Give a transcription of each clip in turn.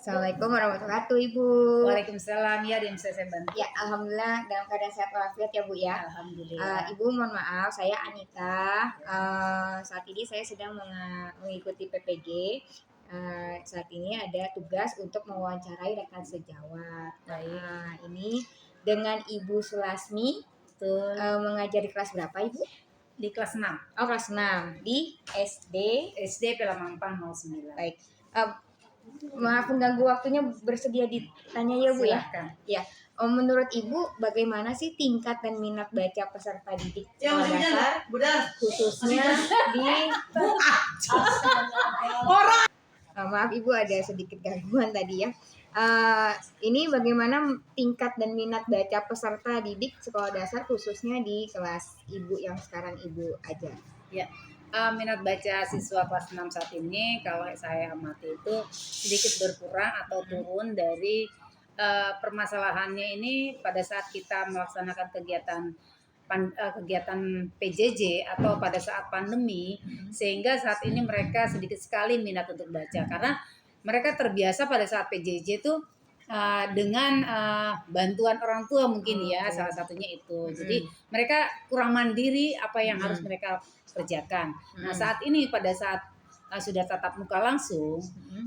Assalamualaikum warahmatullahi wabarakatuh, Ibu. Waalaikumsalam, ya, dan bisa saya bantu. Ya, alhamdulillah dalam keadaan sehat walafiat ya, Bu ya. Alhamdulillah. Ibu mohon maaf, saya Anita. Saat ini saya sedang mengikuti PPG. Saat ini ada tugas untuk mewawancarai rekan sejawat. Baik. Ini dengan Ibu Sulasmi. Betul. Mengajar di kelas berapa, Ibu? Di kelas 6. Oh, kelas 6 di SD Pelamampang 09. Baik. Maaf mengganggu waktunya, bersedia ditanya ya, Bu ya? Silakan. Ya. Menurut Ibu bagaimana sih tingkat dan minat baca peserta didik sekolah dasar khususnya di maaf Ibu ada sedikit gangguan tadi ya. Ini bagaimana tingkat dan minat baca peserta didik sekolah dasar khususnya di kelas Ibu yang sekarang Ibu ajar? Ya. Minat baca siswa kelas 6 saat ini kalau saya amati itu sedikit berkurang atau turun dari permasalahannya ini pada saat kita melaksanakan kegiatan PJJ atau pada saat pandemi, sehingga saat ini mereka sedikit sekali minat untuk baca karena mereka terbiasa pada saat PJJ itu dengan bantuan orang tua mungkin ya, salah satunya itu. Jadi mereka kurang mandiri apa yang harus mereka kerjakan. Nah, saat ini pada saat sudah tatap muka langsung,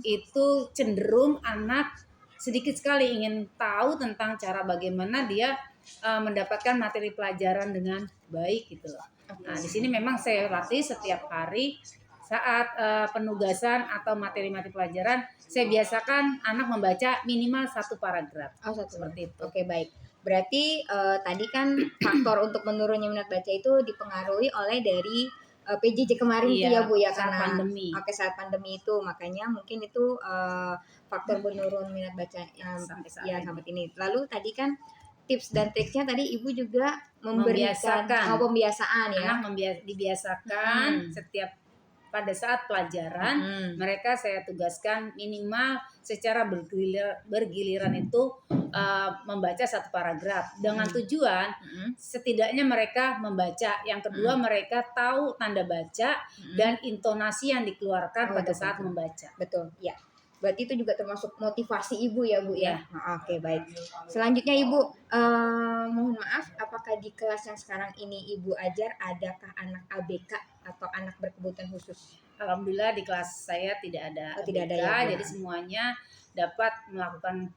itu cenderung anak sedikit sekali ingin tahu tentang cara bagaimana dia mendapatkan materi pelajaran dengan baik gitu loh. Nah, di sini memang saya latih setiap hari saat penugasan atau materi-materi pelajaran, saya biasakan anak membaca minimal 1 paragraf. Seperti itu. Oke, baik. Berarti tadi kan faktor untuk menurunnya minat baca itu dipengaruhi oleh dari PJJ kemarin itu ya Bu ya, karena pandemi. Oke, saat pandemi itu makanya mungkin itu faktor menurun minat baca yang sampai ini. Lalu tadi kan tips dan triknya tadi Ibu juga memberikan pembiasaan ya. Anak dibiasakan setiap pada saat pelajaran mereka saya tugaskan minimal secara bergiliran itu membaca 1 paragraf dengan tujuan setidaknya mereka membaca. Yang kedua mereka tahu tanda baca dan intonasi yang dikeluarkan pada saat membaca. Betul, ya. Berarti itu juga termasuk motivasi Ibu ya, Bu ya. Oke, baik. Selanjutnya Ibu, mohon maaf, apakah di kelas yang sekarang ini Ibu ajar adakah anak ABK atau anak berkebutuhan khusus? Alhamdulillah di kelas saya tidak ada ABK, tidak ada ya, jadi semuanya dapat melakukan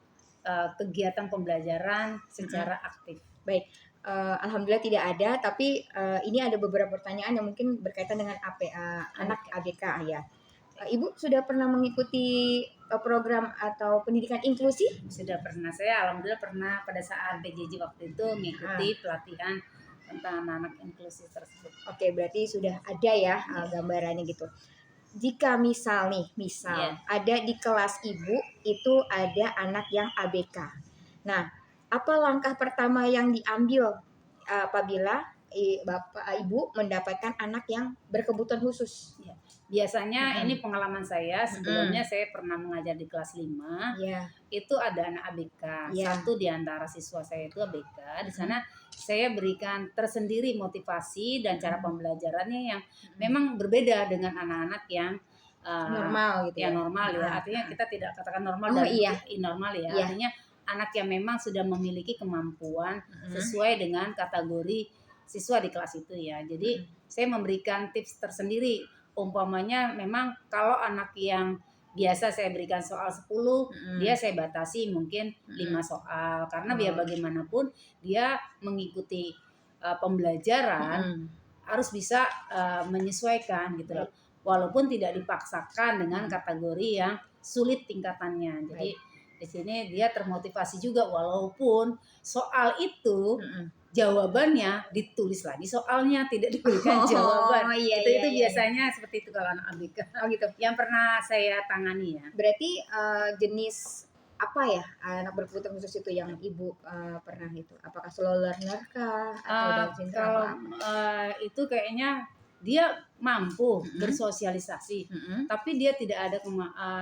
kegiatan pembelajaran secara aktif. Baik. Alhamdulillah tidak ada, tapi ini ada beberapa pertanyaan yang mungkin berkaitan dengan anak ABK ya. Ibu sudah pernah mengikuti program atau pendidikan inklusi? Sudah pernah. Saya alhamdulillah pernah pada saat PJJ waktu itu mengikuti pelatihan tentang anak inklusi tersebut. Oke, berarti sudah ada ya gambarannya gitu. Jika misal ada di kelas Ibu itu ada anak yang ABK. Nah, apa langkah pertama yang diambil apabila Bapak Ibu mendapatkan anak yang berkebutuhan khusus? Ya. Biasanya ini pengalaman saya, sebelumnya saya pernah mengajar di kelas 5. Itu ada anak ABK. Satu di antara siswa saya itu ABK. Di sana saya berikan tersendiri motivasi dan cara pembelajarannya yang memang berbeda dengan anak-anak yang normal gitu ya. Normal ya. Artinya kita tidak katakan normal dan normal ya. Artinya anak yang memang sudah memiliki kemampuan sesuai dengan kategori siswa di kelas itu ya. Jadi saya memberikan tips tersendiri. Umpamanya memang kalau anak yang biasa saya berikan soal 10, dia saya batasi mungkin 5 soal. Karena biar bagaimanapun dia mengikuti pembelajaran harus bisa menyesuaikan gitu loh. Walaupun tidak dipaksakan dengan kategori yang sulit tingkatannya. Jadi di sini dia termotivasi juga walaupun soal itu jawabannya ditulis lagi soalnya, tidak diberikan jawaban. Itu biasanya seperti itu kalau anak ABK. Gitu. Yang pernah saya tangani ya. Berarti jenis apa ya anak berkebutuhan khusus itu yang Ibu pernah itu? Apakah slow learner kah atau Down syndrome? Kalau itu kayaknya dia mampu bersosialisasi, tapi dia tidak ada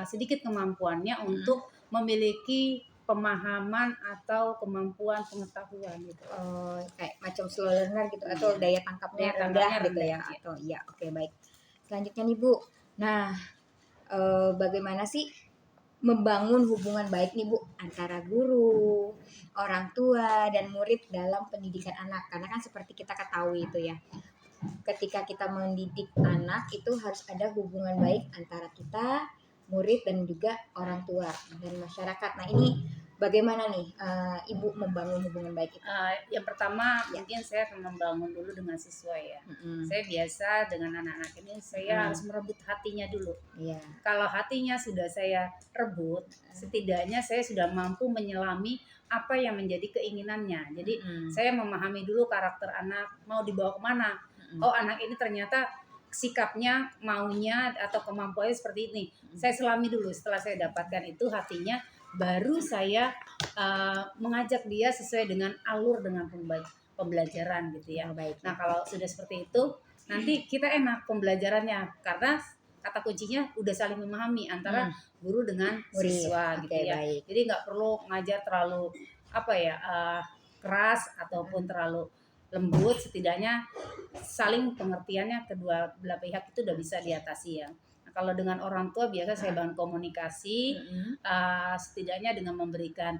sedikit kemampuannya untuk memiliki pemahaman atau kemampuan pengetahuan gitu. Kayak macam slow learner gitu atau daya tangkapnya rendah gitu ya. Atau oke, baik. Selanjutnya nih Bu. Nah, bagaimana sih membangun hubungan baik nih Bu antara guru, orang tua dan murid dalam pendidikan anak. Karena kan seperti kita ketahui itu ya. Ketika kita mendidik anak itu harus ada hubungan baik antara kita, murid dan juga orang tua dan masyarakat. Nah, ini bagaimana nih Ibu membangun hubungan baik itu? Yang pertama mungkin saya akan membangun dulu dengan siswa ya. Saya biasa dengan anak-anak ini saya harus merebut hatinya dulu. Kalau hatinya sudah saya rebut, setidaknya saya sudah mampu menyelami apa yang menjadi keinginannya. Jadi saya memahami dulu karakter anak mau dibawa kemana. Oh, anak ini ternyata sikapnya, maunya atau kemampuannya seperti ini. Saya selami dulu. Setelah saya dapatkan itu hatinya, baru saya mengajak dia sesuai dengan alur dengan pembelajaran gitu ya. Nah, kalau sudah seperti itu, nanti kita enak pembelajarannya karena kata kuncinya udah saling memahami antara guru dengan siswa gitu ya. Jadi nggak perlu ngajar terlalu keras ataupun terlalu lembut, setidaknya saling pengertiannya kedua belah pihak itu udah bisa diatasi ya. Nah, kalau dengan orang tua biasa saya bangun komunikasi, setidaknya dengan memberikan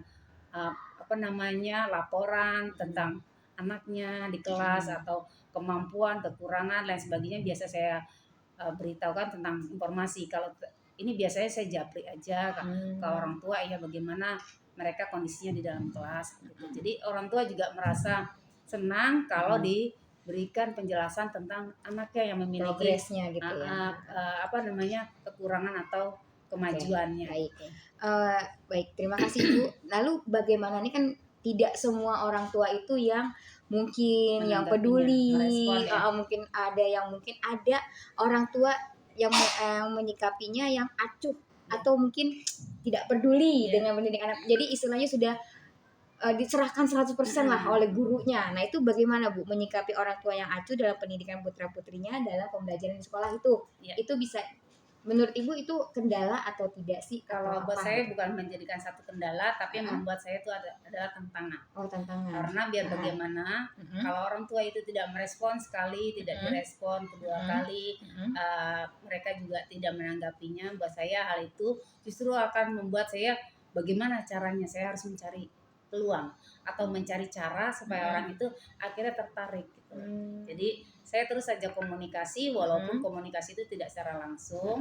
laporan tentang anaknya di kelas atau kemampuan, kekurangan, lain sebagainya biasa saya beritahukan tentang informasi. Kalau ini biasanya saya japri aja ke orang tua ya bagaimana mereka kondisinya di dalam kelas gitu. Jadi orang tua juga merasa senang kalau diberikan penjelasan tentang anaknya yang memiliki progresnya gitu kekurangan atau kemajuannya. Baik, terima kasih Bu. Lalu bagaimana nih kan tidak semua orang tua itu yang mungkin yang peduli, mungkin ada orang tua yang menyikapinya yang acuh atau mungkin tidak peduli dengan pendidik anak. Jadi istilahnya sudah diserahkan 100% lah oleh gurunya. Nah, itu bagaimana Bu menyikapi orang tua yang acuh dalam pendidikan putra-putrinya dalam pembelajaran di sekolah itu? Itu bisa menurut Ibu itu kendala atau tidak sih? Kalau buat saya bukan menjadikan satu kendala, tapi membuat saya itu adalah tantangan. Tantangan. Karena biar bagaimana kalau orang tua itu tidak merespon sekali, tidak direspon kedua kali, mereka juga tidak menanggapinya. Buat saya hal itu justru akan membuat saya bagaimana caranya saya harus mencari peluang atau mencari cara supaya orang itu akhirnya tertarik gitu. Jadi saya terus saja komunikasi walaupun komunikasi itu tidak secara langsung,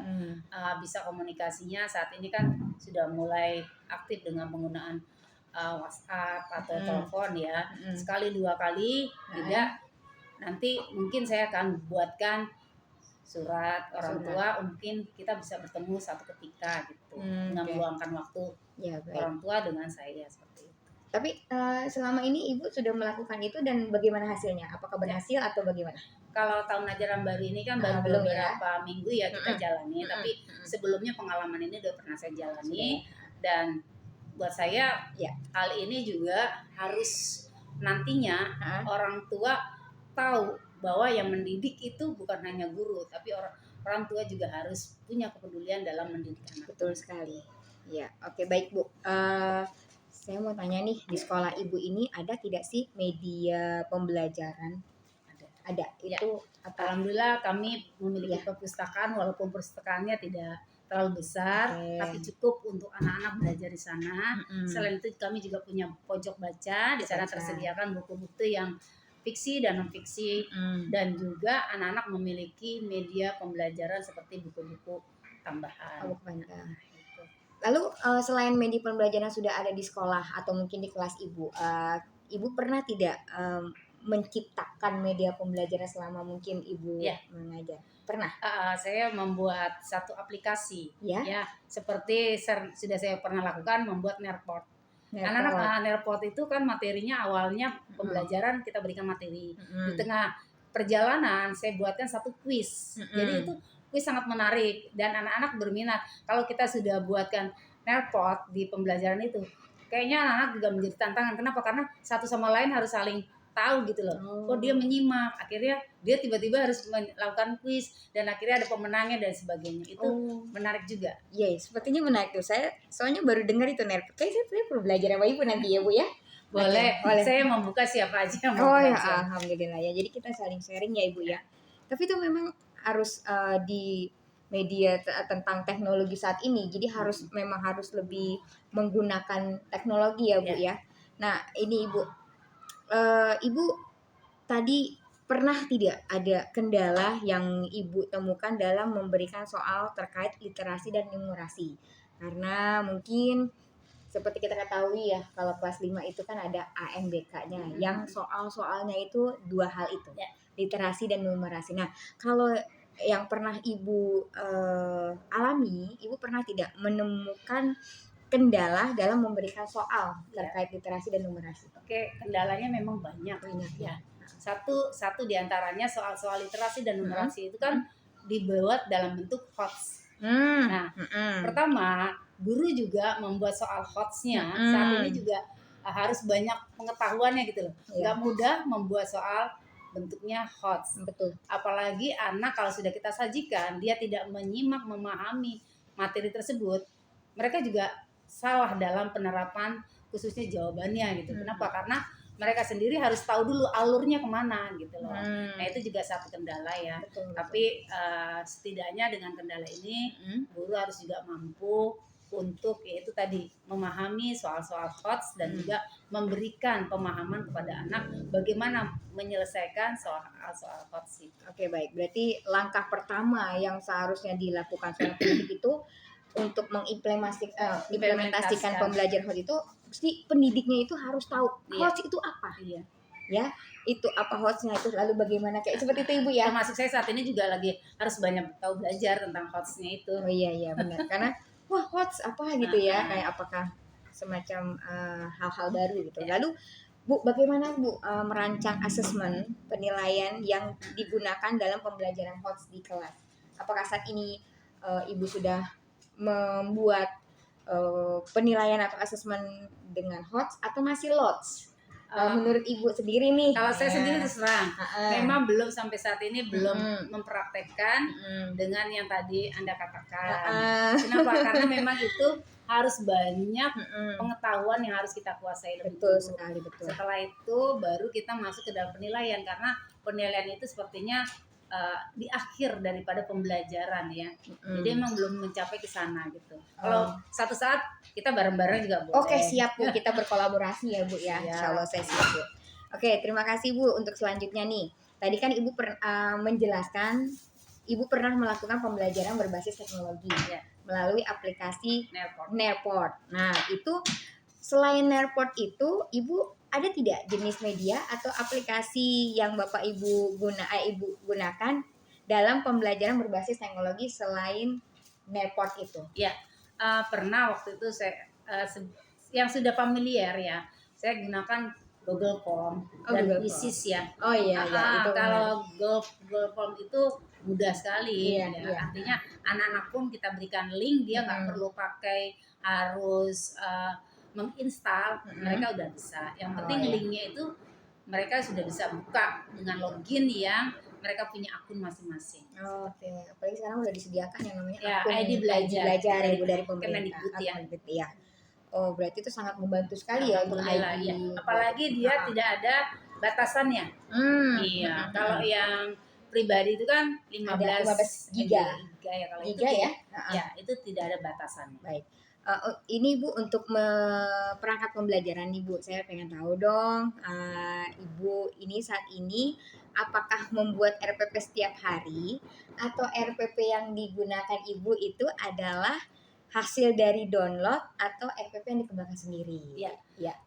bisa komunikasinya saat ini kan sudah mulai aktif dengan penggunaan WhatsApp atau telepon ya, sekali dua kali tidak, nanti mungkin saya akan buatkan surat orang tua, mungkin kita bisa bertemu satu ketika gitu, dengan meluangkan waktu orang tua dengan saya seperti itu. Tapi selama ini Ibu sudah melakukan itu dan bagaimana hasilnya? Apakah berhasil atau bagaimana? Kalau tahun ajaran baru ini kan baru beberapa minggu ya kita jalani, tapi sebelumnya pengalaman ini udah pernah saya jalani dan buat saya hal ini juga harus nantinya orang tua tahu bahwa yang mendidik itu bukan hanya guru, tapi orang tua juga harus punya kepedulian dalam mendidik anak. Betul sekali. Ya, oke, baik Bu. Saya mau tanya nih, di sekolah Ibu ini ada tidak sih media pembelajaran? Ada. Itu alhamdulillah kami memiliki perpustakaan walaupun perpustakaannya tidak terlalu besar, tapi cukup untuk anak-anak belajar di sana. Selain itu kami juga punya pojok baca, di sana tersediakan buku-buku yang fiksi dan non fiksi, dan juga anak-anak memiliki media pembelajaran seperti buku-buku tambahan. Lalu selain media pembelajaran sudah ada di sekolah atau mungkin di kelas Ibu, Ibu pernah tidak menciptakan media pembelajaran selama mungkin Ibu mengajar? Pernah? Saya membuat satu aplikasi, ya seperti sudah saya pernah lakukan membuat Nerport. Anak-anak Nerport itu kan materinya awalnya pembelajaran, kita berikan materi. Di tengah perjalanan saya buatkan satu kuis. Jadi itu kuis sangat menarik dan anak-anak berminat. Kalau kita sudah buatkan Nerport di pembelajaran itu, kayaknya anak-anak juga menjadi tantangan. Kenapa? Karena satu sama lain harus saling tahu gitu loh. Kok dia menyimak, akhirnya dia tiba-tiba harus melakukan kuis dan akhirnya ada pemenangnya dan sebagainya. Itu menarik juga. Iya, sepertinya menarik tuh. Saya soalnya baru dengar itu Nerport. Kayaknya saya perlu belajar sama Ibu nanti ya Bu ya. Boleh. Saya membuka siapa aja yang mau belajar. Alhamdulillah ya. Jadi kita saling sharing ya Ibu ya. Tapi itu memang harus tentang teknologi saat ini. Jadi memang harus lebih menggunakan teknologi ya Bu ya. Nah ini Ibu, Ibu tadi pernah tidak ada kendala yang Ibu temukan dalam memberikan soal terkait literasi dan numerasi? Karena mungkin seperti kita ketahui ya, kalau kelas 5 itu kan ada AMBK-nya yang soal-soalnya itu dua hal itu, literasi dan numerasi. Nah, kalau yang pernah Ibu alami, Ibu pernah tidak menemukan kendala dalam memberikan soal terkait literasi dan numerasi? Oke, kendalanya memang banyak ya. Satu diantaranya soal-soal literasi dan numerasi itu kan dibuat dalam bentuk HOTS. Nah, pertama guru juga membuat soal HOTS-nya saat ini juga harus banyak pengetahuannya gitu loh. Nggak mudah membuat soal bentuknya HOTS. Betul. Apalagi anak kalau sudah kita sajikan dia tidak menyimak, memahami materi tersebut, mereka juga salah dalam penerapan khususnya jawabannya gitu. Kenapa? Karena mereka sendiri harus tahu dulu alurnya kemana gitu loh. Nah itu juga satu kendala ya. Betul. Tapi setidaknya dengan kendala ini guru harus juga mampu untuk yaitu tadi memahami soal-soal HOTS dan juga memberikan pemahaman kepada anak bagaimana menyelesaikan soal-soal HOTS itu. Oke baik, berarti langkah pertama yang seharusnya dilakukan seorang pendidik itu untuk mengimplementasikan pembelajaran HOTS itu mesti pendidiknya itu harus tahu HOTS itu apa. Iya. Ya, itu apa HOTS-nya itu, lalu bagaimana kayak seperti itu Ibu ya. Termasuk saya saat ini juga lagi harus banyak tahu belajar tentang HOTS-nya itu. Oh iya benar. Karena wah HOTS apa gitu ya, kayak apakah semacam hal-hal baru gitu. Lalu Bu, bagaimana Bu merancang asesmen penilaian yang digunakan dalam pembelajaran HOTS di kelas? Apakah saat ini Ibu sudah membuat penilaian atau asesmen dengan HOTS atau masih LOTS? Menurut Ibu sendiri nih? Kalau saya sendiri terus terang, memang belum sampai saat ini belum mempraktekkan dengan yang tadi Anda katakan. Kenapa? Karena memang itu harus banyak pengetahuan yang harus kita kuasai lebih dulu. Sekali, betul. Setelah itu baru kita masuk ke dalam penilaian, karena penilaian itu sepertinya di akhir daripada pembelajaran ya. Jadi emang belum mencapai ke sana gitu. Kalau satu saat kita bareng-bareng juga boleh. Oke, siap Bu, kita berkolaborasi ya Bu ya. Insyaallah saya siap Bu. Oke, terima kasih Bu untuk selanjutnya nih. Tadi kan Ibu menjelaskan Ibu pernah melakukan pembelajaran berbasis teknologi melalui aplikasi Nearport. Nah, itu selain Nearport itu Ibu ada tidak jenis media atau aplikasi yang Bapak Ibu gunakan dalam pembelajaran berbasis teknologi selain Nearport itu? Ya, pernah waktu itu saya yang sudah familiar ya, saya gunakan Google Form dan Quizzes ya. Oh iya, itu kalau Google Form itu mudah sekali. Artinya anak-anak pun kita berikan link, dia nggak perlu pakai harus menginstal, mereka udah bisa. Yang penting linknya itu mereka sudah bisa buka dengan login yang mereka punya akun masing-masing. Oke, apalagi sekarang udah disediakan yang namanya akun ID belajar dari pemerintah. Ya. Oh, berarti itu sangat membantu sekali ya untuk ID. Ya. Apalagi dia tidak ada batasannya. Iya. Kalau yang pribadi itu kan 15 giga ya kalau giga itu ya. Ya, itu tidak ada batasannya. Baik. Ini Bu untuk perangkat pembelajaran Ibu, saya pengen tahu dong, Ibu ini saat ini apakah membuat RPP setiap hari atau RPP yang digunakan Ibu itu adalah hasil dari download atau RPP yang dikembangkan sendiri? Ya.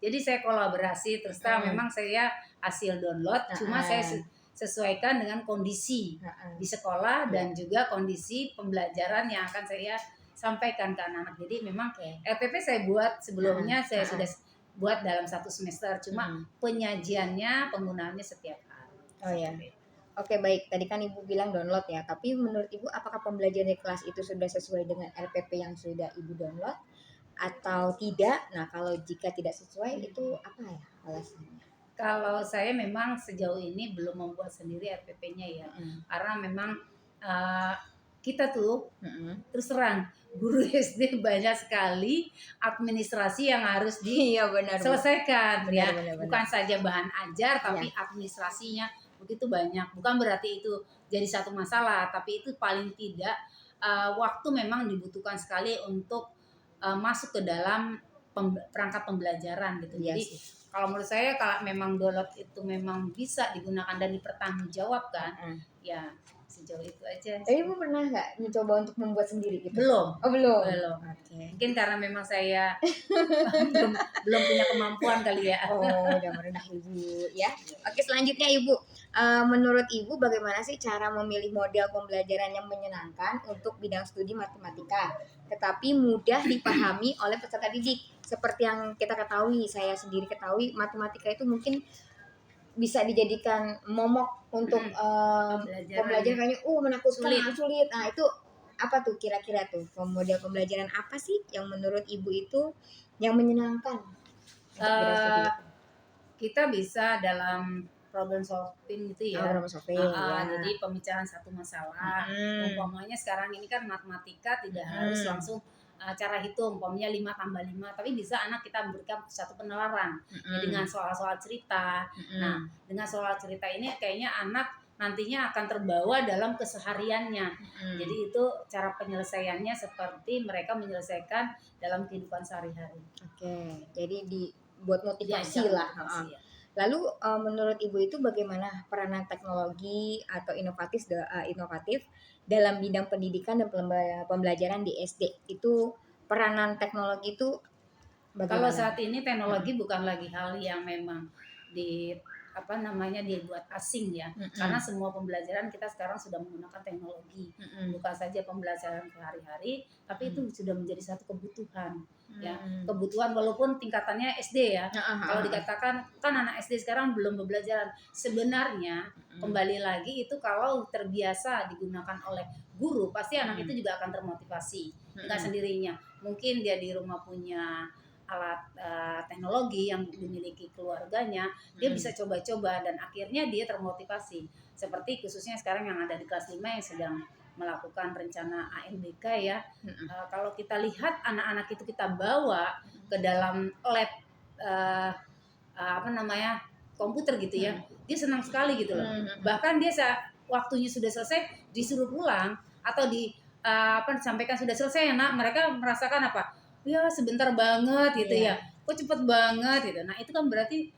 Jadi saya kolaborasi, terus terang memang saya hasil download, cuma saya sesuaikan dengan kondisi di sekolah dan juga kondisi pembelajaran yang akan saya sampaikan ke anak-anak. Jadi memang RPP saya buat sebelumnya, saya sudah buat dalam 1 semester, cuma penyajiannya, penggunaannya setiap hari. Oh ya. Oke baik, tadi kan Ibu bilang download ya, tapi menurut Ibu apakah pembelajaran di kelas itu sudah sesuai dengan RPP yang sudah Ibu download atau tidak? Nah kalau jika tidak sesuai itu apa ya alasannya? Kalau saya memang sejauh ini belum membuat sendiri RPP-nya ya, karena memang kita tuh terus terang guru SD banyak sekali administrasi yang harus diselesaikan benar. Bukan saja bahan ajar tapi administrasinya begitu banyak. Bukan berarti itu jadi satu masalah, tapi itu paling tidak waktu memang dibutuhkan sekali untuk masuk ke dalam perangkat pembelajaran gitu. Iya Jadi sih. kalau menurut saya kalau memang download itu memang bisa digunakan dan dipertanggungjawabkan, ya sejauh itu aja Tapi sih. Ibu pernah nggak mencoba untuk membuat sendiri gitu? Belum, Oh belum. belum. Oke. Mungkin karena memang saya belum belum punya kemampuan kali ya. Oh, udah merendah Ibu ya. Oke, selanjutnya Ibu. Menurut Ibu bagaimana sih cara memilih model pembelajaran yang menyenangkan untuk bidang studi matematika, tetapi mudah dipahami oleh peserta didik? Seperti yang kita ketahui, saya sendiri ketahui, matematika itu mungkin bisa dijadikan momok untuk pembelajaran kayaknya menakutkan, sulit. Nah, itu apa tuh kira-kira tuh model pembelajaran apa sih yang menurut Ibu itu yang menyenangkan untuk bidang studi itu? Kita bisa dalam problem solving gitu ya. Problem solving, ya. Jadi pemecahan satu masalah. Umpamanya sekarang ini kan matematika tidak harus langsung cara hitung, umpamanya 5 tambah 5, tapi bisa anak kita memberikan satu penalaran ya, dengan soal-soal cerita. Nah, dengan soal cerita ini kayaknya anak nantinya akan terbawa dalam kesehariannya. Jadi itu cara penyelesaiannya seperti mereka menyelesaikan dalam kehidupan sehari-hari. Oke, jadi dibuat motivasi Diajak lah. motivasi, ya. Lalu menurut Ibu itu bagaimana peranan teknologi atau inovatif dalam bidang pendidikan dan pembelajaran di SD? Itu peranan teknologi itu Kalau bagaimana? saat ini teknologi bukan lagi hal yang memang dibuat asing ya. Karena semua pembelajaran kita sekarang sudah menggunakan teknologi. Bukan saja pembelajaran sehari-hari, tapi itu sudah menjadi satu kebutuhan. Ya, kebutuhan walaupun tingkatannya SD ya. Kalau dikatakan kan anak SD sekarang belum pembelajaran. Sebenarnya kembali lagi itu kalau terbiasa digunakan oleh guru, pasti anak itu juga akan termotivasi dengan sendirinya. Mungkin dia di rumah punya alat teknologi yang dimiliki keluarganya, dia bisa coba-coba dan akhirnya dia termotivasi. Seperti khususnya sekarang yang ada di kelas 5 yang sedang melakukan rencana ANBK ya. Kalau kita lihat anak-anak itu kita bawa ke dalam lab komputer gitu ya, dia senang sekali gitu loh. Bahkan dia waktunya sudah selesai disuruh pulang atau disampaikan sudah selesai ya nak, mereka merasakan apa? Ya sebentar banget gitu ya, kok cepet banget gitu. Nah itu kan berarti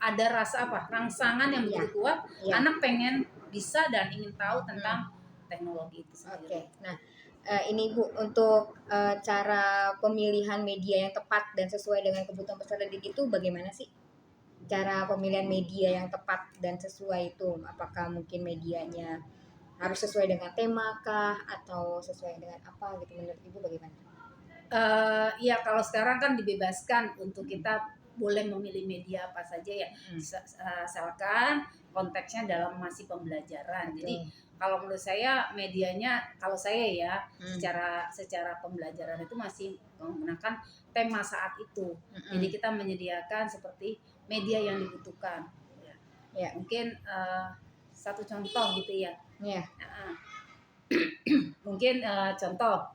ada rasa rangsangan yang begitu kuat. Anak pengen bisa dan ingin tahu tentang teknologi itu sendiri. Oke, nah ini Bu untuk cara pemilihan media yang tepat dan sesuai dengan kebutuhan peserta didik itu bagaimana sih? Cara pemilihan media yang tepat dan sesuai itu, apakah mungkin medianya harus sesuai dengan tema kah atau sesuai dengan apa gitu, menurut Ibu bagaimana? Ya kalau sekarang kan dibebaskan untuk kita boleh memilih media apa saja ya, asalkan konteksnya dalam masih pembelajaran. Jadi kalau menurut saya medianya, kalau saya ya secara pembelajaran itu masih menggunakan tema saat itu. Jadi kita menyediakan seperti media yang dibutuhkan. Ya. Mungkin satu contoh gitu ya. Mungkin contoh.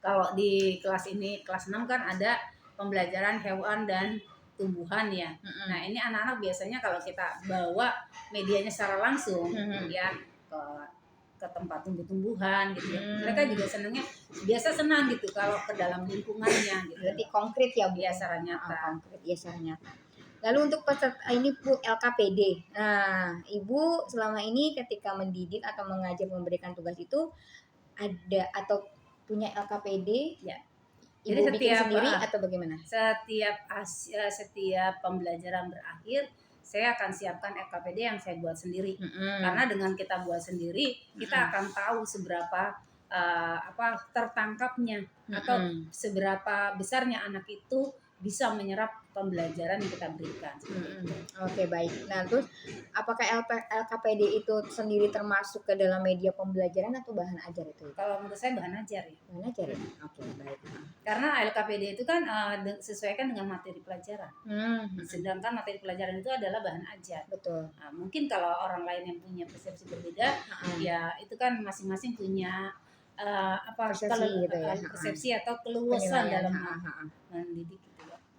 Kalau di kelas ini, kelas 6 kan ada pembelajaran hewan dan tumbuhan ya. Nah ini anak-anak biasanya kalau kita bawa medianya secara langsung ya ke tempat tumbuh-tumbuhan gitu ya. Mereka juga senang gitu kalau ke dalam lingkungannya gitu. Berarti konkret ya Bu? Iya, secara nyata. Konkret ya, secara nyata. Lalu untuk peserta ini Bu LKPD. Nah, Ibu selama ini ketika mendidik atau mengajar memberikan tugas itu ada atau punya LKPD ya. Ibu jadi bikin sendiri atau bagaimana? Setiap pembelajaran berakhir, saya akan siapkan LKPD yang saya buat sendiri. Karena dengan kita buat sendiri, kita akan tahu seberapa tertangkapnya atau seberapa besarnya anak itu bisa menyerap pembelajaran yang kita berikan. Oke, baik. Nah, terus apakah LKPD itu sendiri termasuk ke dalam media pembelajaran atau bahan ajar itu? Kalau menurut saya bahan ajar ya. Bahan ajar ya? Oke, baik. Karena LKPD itu kan sesuaikan dengan materi pelajaran. Sedangkan materi pelajaran itu adalah bahan ajar. Betul. Nah, mungkin kalau orang lain yang punya persepsi berbeda, ya itu kan masing-masing punya persepsi atau keluasan dalam mendidik.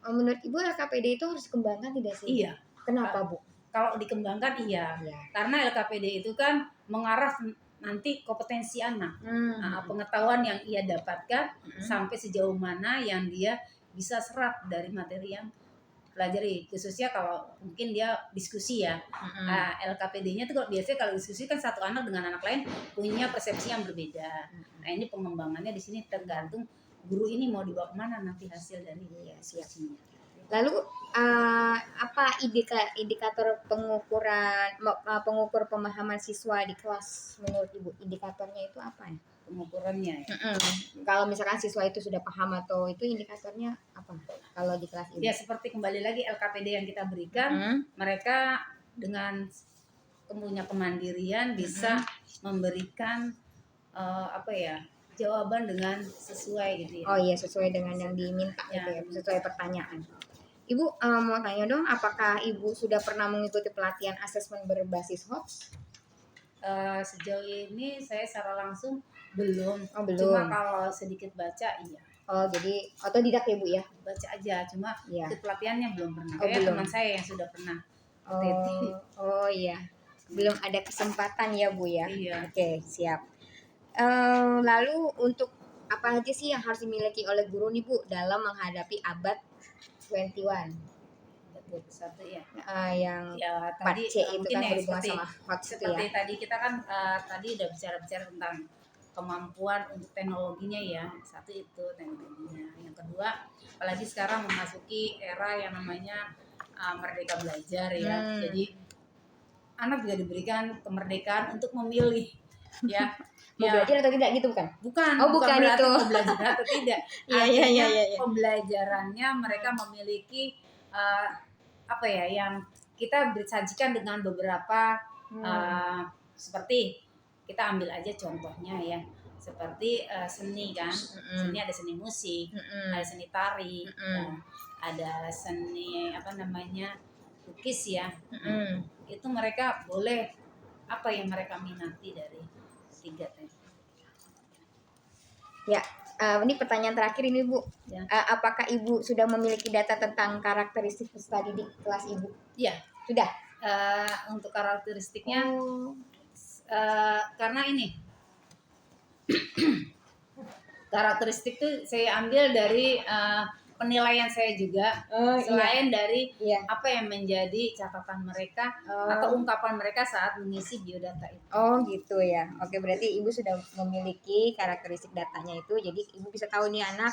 Menurut Ibu LKPD itu harus dikembangkan tidak sih? Iya. Kenapa Bu? Kalau dikembangkan iya. Karena LKPD itu kan mengarah nanti kompetensi anak, pengetahuan yang ia dapatkan sampai sejauh mana yang dia bisa serap dari materi yang pelajari, khususnya kalau mungkin dia diskusi ya. LKPD-nya tuh biasanya kalau diskusi kan satu anak dengan anak lain punya persepsi yang berbeda. Nah ini pengembangannya di sini tergantung guru ini mau dibawa kemana nanti hasil dari diskusinya. Lalu apa indikator pengukur pemahaman siswa di kelas menurut Ibu? Indikatornya itu apa ya? Pengukurannya ya. Kalau misalkan siswa itu sudah paham atau itu indikatornya apa? Kalau di kelas Ibu? Ya seperti kembali lagi LKPD yang kita berikan, mereka dengan punya kemandirian bisa memberikan jawaban dengan sesuai gitu ya. Oh iya, sesuai dengan yang diminta gitu ya, sesuai pertanyaan. Ibu mau tanya dong, apakah Ibu sudah pernah mengikuti pelatihan asesmen berbasis hoax? Sejauh ini saya secara langsung belum. Belum. Cuma kalau sedikit baca iya. Oh jadi otodidak ya Bu ya? Baca aja, cuma ikut pelatihannya belum pernah. Belum. Teman saya yang sudah pernah. Oh iya, belum ada kesempatan ya Bu ya? Iya. Oke, siap. Lalu untuk apa aja sih yang harus dimiliki oleh guru nih Bu dalam menghadapi abad 21? 21 ya. Yang tadi 4C itu kan berhubungan sama hoax itu ya. Seperti tadi kita kan tadi udah bicara tentang kemampuan untuk teknologinya ya. Satu itu teknologinya. Yang kedua, apalagi sekarang memasuki era yang namanya merdeka belajar ya. Jadi anak juga diberikan kemerdekaan untuk memilih ya. Belajar atau tidak gitu bukan? Bukan bukan itu. Belajar atau tidak. Iya. Pembelajarannya mereka memiliki yang kita sajikan dengan beberapa seperti kita ambil aja contohnya ya, seperti seni kan. Seni ada seni musik, ada seni tari, ada seni lukis ya. Itu mereka boleh apa yang mereka minati dari 3 tadi. Ya, ini pertanyaan terakhir ini Bu. Ya. Apakah Ibu sudah memiliki data tentang karakteristik peserta didik kelas Ibu? Iya. Sudah. Untuk karakteristiknya, karena ini karakteristik itu saya ambil dari penilaian saya juga, selain dari apa yang menjadi catatan mereka atau ungkapan mereka saat mengisi biodata itu. Oh gitu ya. Oke, berarti Ibu sudah memiliki karakteristik datanya itu, jadi Ibu bisa tahu nih anak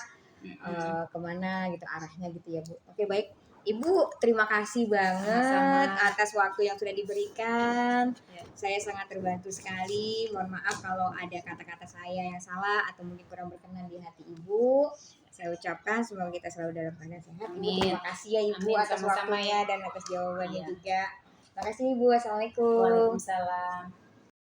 kemana gitu arahnya gitu ya Bu. Oke baik, Ibu terima kasih banget atas waktu yang sudah diberikan. Saya sangat terbantu sekali. Mohon maaf kalau ada kata-kata saya yang salah atau mungkin kurang berkenan di hati Ibu. Saya ucapkan semoga kita selalu dalam keadaan sehat. Ibu terima kasih ya Ibu atas waktunya dan atas jawabannya juga. Terima kasih Ibu. Assalamualaikum. Waalaikumsalam.